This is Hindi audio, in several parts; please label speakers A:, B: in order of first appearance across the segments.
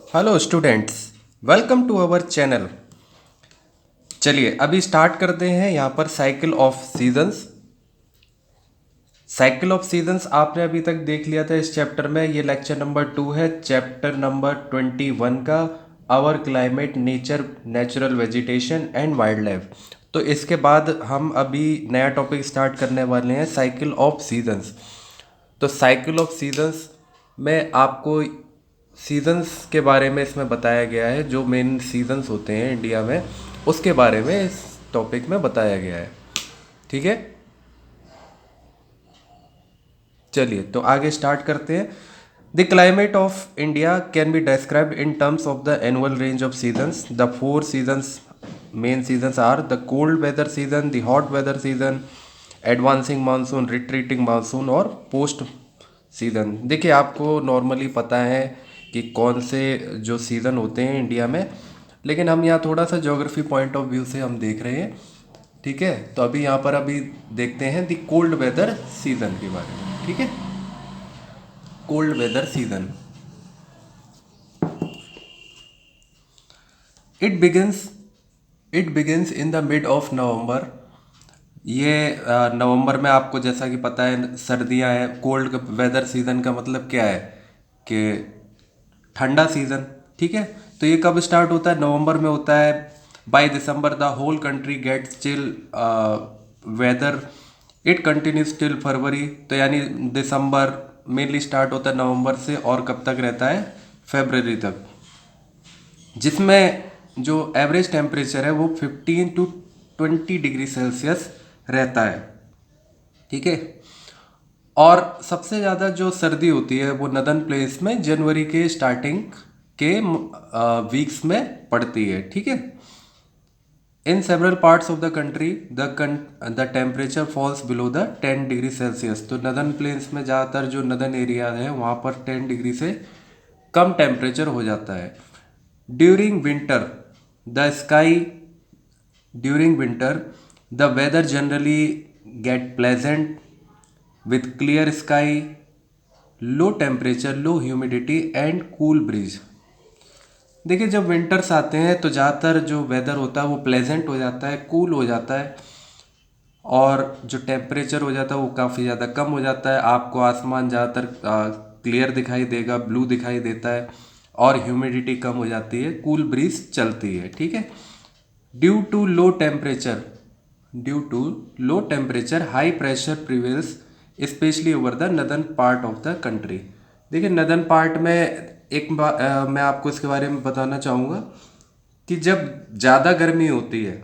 A: Hello students, welcome to our channel. चलिए अभी स्टार्ट करते हैं यहाँ पर cycle of seasons. Cycle of seasons आपने अभी तक देख लिया था इस चैप्टर में। ये लेक्चर नंबर 2 है, चैप्टर नंबर 21 का, our climate, nature, natural vegetation and wild life. तो इसके बाद हम अभी नया टॉपिक स्टार्ट करने वाले हैं, साइकिल ऑफ सीजन्स। तो साइकिल ऑफ सीजन्स में आपको सीजन्स के बारे में इसमें बताया गया है, जो मेन सीजन्स होते हैं इंडिया में उसके बारे में इस टॉपिक में बताया गया है। ठीक है, चलिए तो आगे स्टार्ट करते हैं। The climate of India can be described in terms of the annual range of seasons. The 4 seasons, main seasons are the cold weather season, the hot weather season, advancing monsoon, retreating monsoon और पोस्ट सीजन। देखिए आपको नॉर्मली पता है कि कौन से जो सीज़न होते हैं इंडिया में, लेकिन हम यहाँ थोड़ा सा ज्योग्राफी पॉइंट ऑफ व्यू से हम देख रहे हैं। ठीक है, तो अभी यहाँ पर अभी देखते हैं द कोल्ड वेदर सीजन के बारे में। ठीक है, cold weather season, it begins it begins in the mid of November. ये नवंबर में, आपको जैसा कि पता है सर्दियां हैं। कोल्ड वेदर सीजन का मतलब क्या है कि ठंडा सीजन। ठीक है, तो ये कब स्टार्ट होता है? नवंबर में होता है। By December the whole country gets chill weather, it continues till February. तो यानी दिसंबर मेनली स्टार्ट होता है नवंबर से और कब तक रहता है? फरवरी तक, जिसमें जो एवरेज टेम्परेचर है वो 15 टू 20 डिग्री सेल्सियस रहता है। ठीक है, और सबसे ज़्यादा जो सर्दी होती है वो नदर्न प्लेस में जनवरी के स्टार्टिंग के वीक्स में पड़ती है। ठीक है, in several parts of the country the temperature falls below the 10 degree Celsius. तो नदर्न प्लेन्स में ज़्यादातर जो नदर्न एरिया है वहाँ पर 10 डिग्री से कम टेम्परेचर हो जाता है। During winter the sky during winter the weather generally get pleasant with clear sky, low temperature, low humidity and cool breeze। देखिए जब विंटर्स आते हैं तो ज़्यादातर जो वेदर होता है वो प्लेजेंट हो जाता है, कूल हो जाता है, और जो टेम्परेचर हो जाता है वो काफ़ी ज़्यादा कम हो जाता है। आपको आसमान ज़्यादातर क्लियर दिखाई देगा, ब्लू दिखाई देता है, और ह्यूमिडिटी कम हो जाती है, कूल ब्रीज चलती है। ठीक है, due to low temperature due to low temperature high pressure prevails specially over the northern part of the country. देखिए नदर्न पार्ट में मैं आपको इसके बारे में बताना चाहूँगा कि जब ज़्यादा गर्मी होती है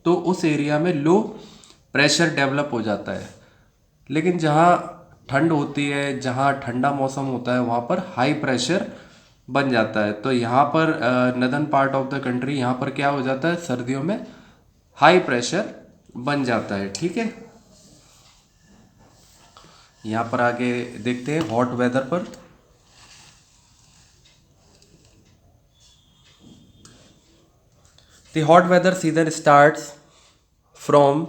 A: तो उस एरिया में लो प्रेशर डेवलप हो जाता है, लेकिन जहाँ ठंड होती है, जहाँ ठंडा मौसम होता है, वहाँ पर हाई प्रेशर बन जाता है। तो यहाँ पर northern part of the country, यहाँ पर क्या हो जाता है? सर्दियों में हाई प्रेशर बन जाता है। ठीक है, यहाँ पर आगे देखते हैं हॉट वेदर पर। The hot weather season starts from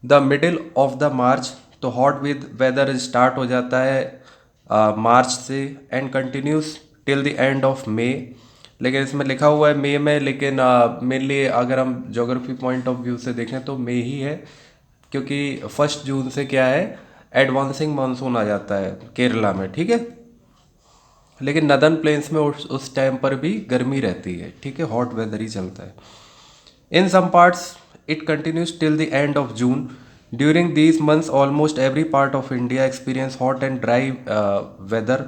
A: the middle of the March. तो हॉट विद वेदर स्टार्ट हो जाता है मार्च से and continuous till the end of May. लेकिन इसमें लिखा हुआ है मई में, लेकिन मेनली अगर हम ज्योग्राफी पॉइंट ऑफ व्यू से देखें तो मई ही है, क्योंकि 1 जून से क्या है? एडवांसिंग मानसून आ जाता है केरला में। ठीक है, लेकिन नदर्न प्लेन्स में उस टाइम पर भी गर्मी रहती है। ठीक है, हॉट वेदर ही चलता है। In some parts it continues till the end of June. During these months almost every part of India experience hot and dry weather.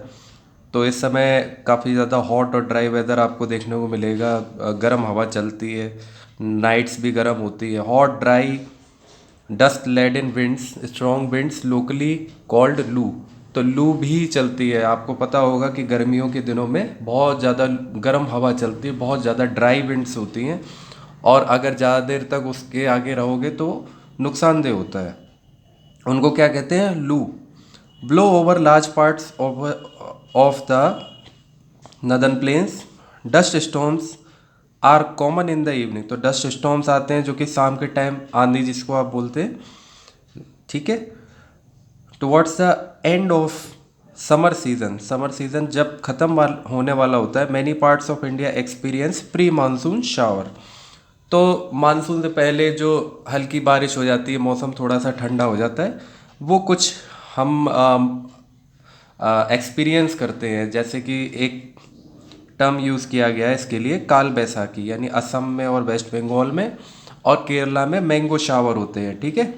A: तो इस समय काफ़ी ज़्यादा हॉट और ड्राई वेदर आपको देखने को मिलेगा। गर्म हवा चलती है, नाइट्स भी गर्म होती है। Hot dry dust laden winds, strong winds locally called loo. तो लू भी चलती है। आपको पता होगा कि गर्मियों के दिनों में बहुत ज़्यादा गर्म हवा चलती है, बहुत ज़्यादा ड्राई विंड्स होती हैं, और अगर ज़्यादा देर तक उसके आगे रहोगे तो नुकसानदेह होता है। उनको क्या कहते हैं? लू। Blow over large parts of the northern plains, dust storms are common in the evening. तो डस्ट स्टॉर्म्स आते हैं जो कि शाम के टाइम, आंधी जिसको आप बोलते हैं। ठीक है, towards the end of summer season जब ख़त्म होने वाला होता है, many parts of India experience pre monsoon shower. तो मानसून से पहले जो हल्की बारिश हो जाती है, मौसम थोड़ा सा ठंडा हो जाता है, वो कुछ हम एक्सपीरियंस करते हैं। जैसे कि एक टर्म यूज़ किया गया है इसके लिए, काल बैसाखी, यानी असम में और वेस्ट बंगाल में और केरला में मैंगो शावर होते हैं, ठीक है।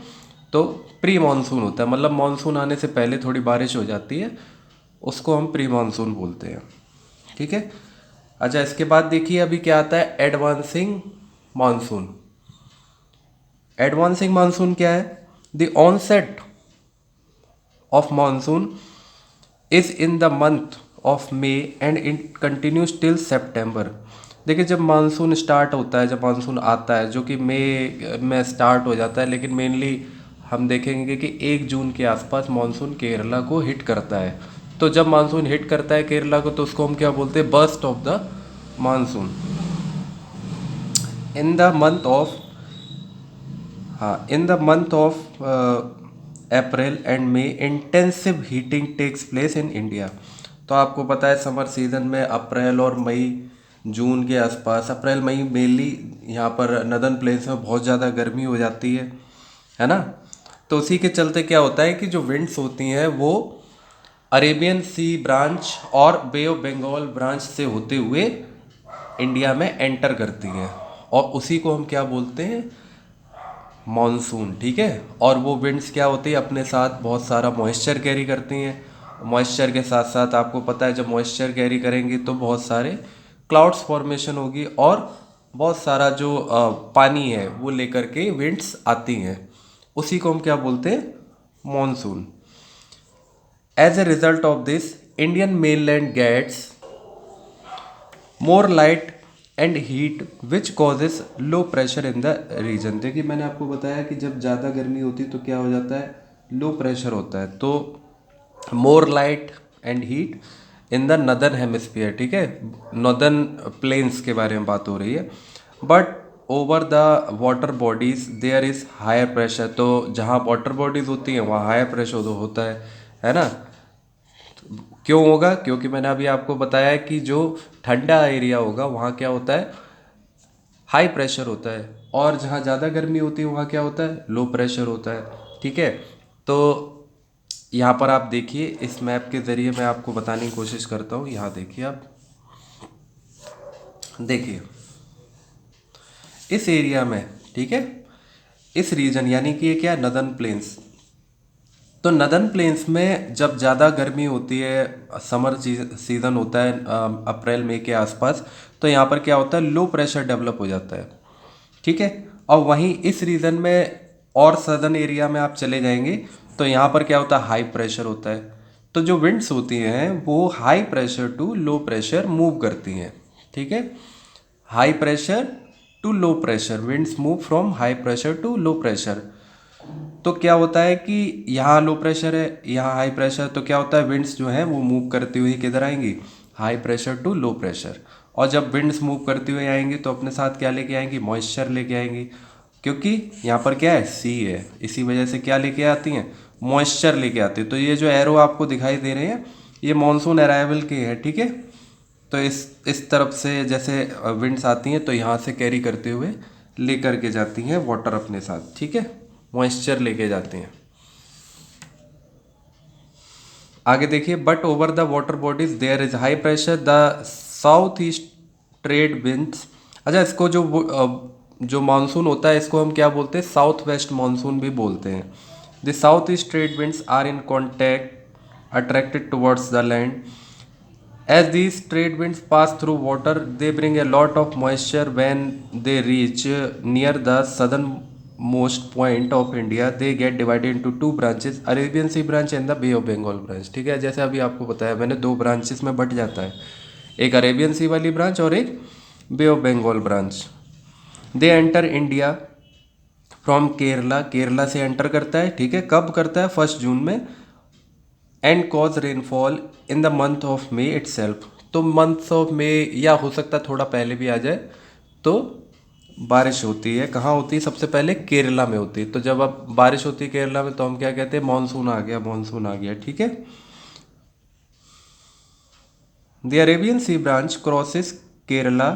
A: तो प्री मानसून होता है, मतलब मानसून आने से पहले थोड़ी बारिश हो जाती है, उसको हम प्री मानसून बोलते हैं, ठीक है। अच्छा, इसके बाद देखिए अभी क्या आता है, एडवांसिंग मानसून। एडवांसिंग मानसून क्या है? The onset of monsoon is in the month of May and it continues till September. देखिए, जब मानसून स्टार्ट होता है, जब मानसून आता है, जो कि मई में स्टार्ट हो जाता है, लेकिन मेनली हम देखेंगे कि 1 जून के आसपास मानसून केरला को हिट करता है। तो जब मानसून हिट करता है केरला को, तो उसको हम क्या बोलते हैं? Burst of the monsoon. In the month of हाँ, in the month of April and May intensive heating takes place in India. तो आपको पता है समर सीजन में अप्रैल और मई, जून के आसपास, अप्रैल मई मेनली यहाँ पर नदर्न प्लेन्स में बहुत ज़्यादा गर्मी हो जाती है ना। तो उसी के चलते क्या होता है कि जो विंड्स होती हैं वो अरेबियन सी ब्रांच और बे ऑफ बंगाल ब्रांच से होते हुए इंडिया में एंटर करती हैं, और उसी को हम क्या बोलते हैं? मॉनसून, ठीक है। और वो विंड्स क्या होती है? अपने साथ बहुत सारा मॉइस्चर कैरी करती हैं। मॉइस्चर के साथ साथ आपको पता है, जब मॉइस्चर कैरी करेंगी तो बहुत सारे क्लाउड्स फॉर्मेशन होगी, और बहुत सारा जो पानी है वो लेकर के विंड्स आती हैं। उसी को हम क्या बोलते हैं? Monsoon. As a result of this, Indian mainland gets more light and heat which causes low pressure in the region. देखिए, मैंने आपको बताया कि जब ज़्यादा गर्मी होती है तो क्या हो जाता है? लो प्रेशर होता है। तो मोर light and heat in the northern hemisphere, ठीक है। नॉर्दर्न प्लेन्स के बारे में बात हो रही है। But over the water bodies there is higher pressure. तो जहाँ वाटर बॉडीज होती हैं वहाँ हायर प्रेशर होता है ना। क्यों होगा? क्योंकि मैंने अभी आपको बताया कि जो ठंडा एरिया होगा वहाँ क्या होता है? हाई प्रेशर होता है, और जहाँ ज़्यादा गर्मी होती है वहाँ क्या होता है? लो प्रेशर होता है, ठीक है। तो यहाँ पर आप देखिए, इस मैप के ज़रिए मैं आपको बताने की कोशिश करता हूँ। यहाँ देखिए, आप देखिए इस एरिया में, ठीक है, इस रीजन, यानी कि ये क्या है? Northern plains. तो नदर्न प्लेन्स में जब ज़्यादा गर्मी होती है, समर सीज़न होता है अप्रैल मई के आसपास, तो यहाँ पर क्या होता है? लो प्रेशर डेवलप हो जाता है, ठीक है। और वहीं इस रीजन में और सदर्न एरिया में आप चले जाएंगे तो यहाँ पर क्या होता है? हाई प्रेशर होता है। तो जो विंड्स होती हैं वो high pressure to low pressure move करती हैं, ठीक है। High pressure to low pressure, winds move from high pressure to low pressure. तो क्या होता है कि यहाँ लो प्रेशर है, यहाँ हाई प्रेशर, तो क्या होता है? विंड्स जो है वो मूव करती हुई किधर आएंगी? High pressure to low pressure. और जब विंड्स मूव करती हुई आएंगी तो अपने साथ क्या लेके आएंगी? मॉइस्चर लेके आएंगी, क्योंकि यहाँ पर क्या है? सी है, इसी वजह से क्या लेके आती हैं? मॉइस्चर लेके आती है। तो ये जो एरो आपको दिखाई दे रहे हैं, ये मानसून अराइवल के हैं, ठीक है। तो इस तरफ से जैसे विंड्स आती हैं तो यहाँ से कैरी करते हुए लेकर के जाती हैं वाटर अपने साथ, ठीक है, मॉइस्चर लेके जाते हैं। आगे देखिए, but over the water bodies there is high pressure, the south east trade winds. अच्छा, इसको जो मानसून होता है इसको हम क्या बोलते हैं? साउथ वेस्ट मानसून भी बोलते हैं। The south east trade winds are in contact attracted towards the land. As these trade winds pass through water, they bring a lot of moisture. When they reach near the southernmost point of India, they get divided into two branches, Arabian Sea branch and the Bay of Bengal branch, ठीक है। जैसे अभी आपको बताया मैंने, दो ब्रांचेस में बट जाता है, एक अरेबियन सी वाली ब्रांच और एक bay of Bengal branch. They enter India from Kerala, Kerala से एंटर करता है, ठीक है। कब करता है? 1 जून में। And cause rainfall in the month of may itself. तो मंथ ऑफ मे, या हो सकता है थोड़ा पहले भी आ जाए, तो बारिश होती है। कहाँ होती है? सबसे पहले केरला में होती है। तो जब अब बारिश होती है केरला में तो हम क्या कहते हैं? मानसून आ गया, मानसून आ गया, ठीक है। The Arabian sea branch crosses Kerala,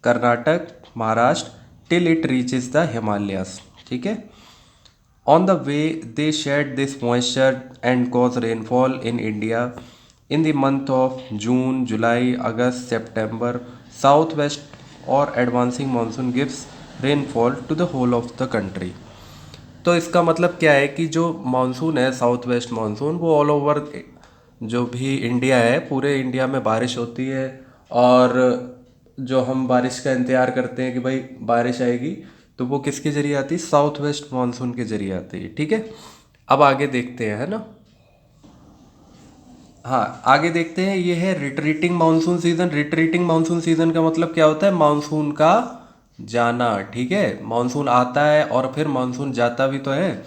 A: Karnataka, Maharashtra till it reaches the Himalayas, ठीक है। On the way, they shed this moisture and cause rainfall in India in the month of June, July, August, September. Southwest or advancing monsoon gives rainfall to the whole of the country. तो इसका मतलब क्या है कि जो मानसून है, साउथ वेस्ट मानसून, वो ऑल ओवर जो भी इंडिया है, पूरे इंडिया में बारिश होती है। और जो हम बारिश का इंतज़ार करते हैं कि भाई बारिश आएगी, तो वो किसके ज़रिए आती है? साउथ वेस्ट मानसून के ज़रिए आती है, ठीक है। अब आगे देखते हैं, है ना। हाँ, आगे देखते हैं। ये है retreating monsoon season. Retreating monsoon season का मतलब क्या होता है? मानसून का जाना, ठीक है। मानसून आता है और फिर मानसून जाता भी तो है।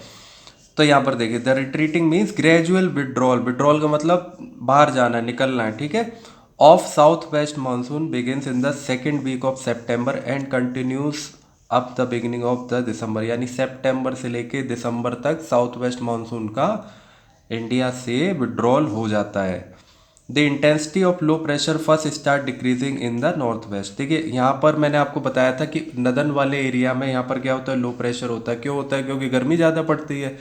A: तो यहाँ पर देखिए, the retreating means gradual withdrawal. Withdrawal का मतलब बाहर जाना, निकलना है, ठीक है। Of south west monsoon begins in the second week of September and continues up the beginning of the December. यानी सेप्टेम्बर से लेके दिसंबर तक साउथ वेस्ट मानसून का इंडिया से विड्रॉल हो जाता है। The intensity of low pressure first start decreasing in the north west. देखिए, यहाँ पर मैंने आपको बताया था कि नदन वाले एरिया में यहाँ पर क्या होता है? लो प्रेशर होता है। क्यों होता है? क्योंकि गर्मी ज़्यादा पड़ती है।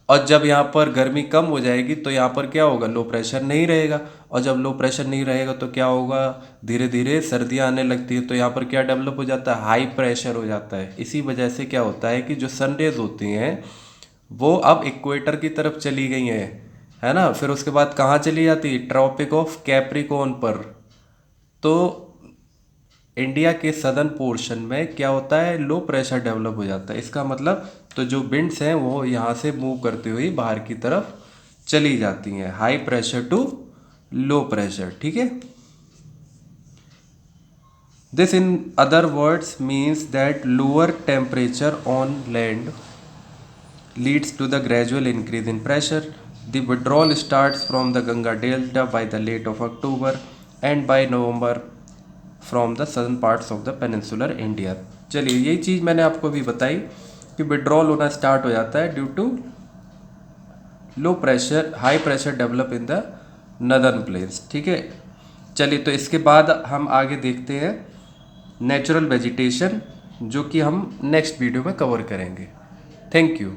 A: और जब यहाँ पर गर्मी कम हो जाएगी तो यहाँ पर क्या होगा? लो प्रेशर नहीं रहेगा। और जब लो प्रेशर नहीं रहेगा तो क्या होगा? धीरे धीरे सर्दियाँ आने लगती है, तो यहाँ पर क्या डेवलप हो जाता है? हाई प्रेशर हो जाता है। इसी वजह से क्या होता है कि जो सन रेज होती हैं वो अब इक्वेटर की तरफ चली गई हैं, है ना। फिर उसके बाद कहाँ चली जाती है? ट्रॉपिक ऑफ कैप्रिकॉर्न पर। तो इंडिया के सदर्न पोर्शन में क्या होता है? लो प्रेशर डेवलप हो जाता है। इसका मतलब तो जो विंड्स हैं वो यहाँ से मूव करती हुई बाहर की तरफ चली जाती हैं, high pressure to low pressure, ठीक है। This in other words means that lower temperature on land leads to the gradual increase in pressure. The withdrawal starts from the Ganga Delta by the late of October and by November from the southern parts of the peninsular India. चलिए, यही चीज़ मैंने आपको भी बताई कि विड्रॉल होना स्टार्ट हो जाता है due to low pressure, high pressure develop in the northern plains, ठीक है। चलिए, तो इसके बाद हम आगे देखते हैं नेचुरल वेजिटेशन, जो कि हम नेक्स्ट वीडियो में कवर करेंगे। Thank you.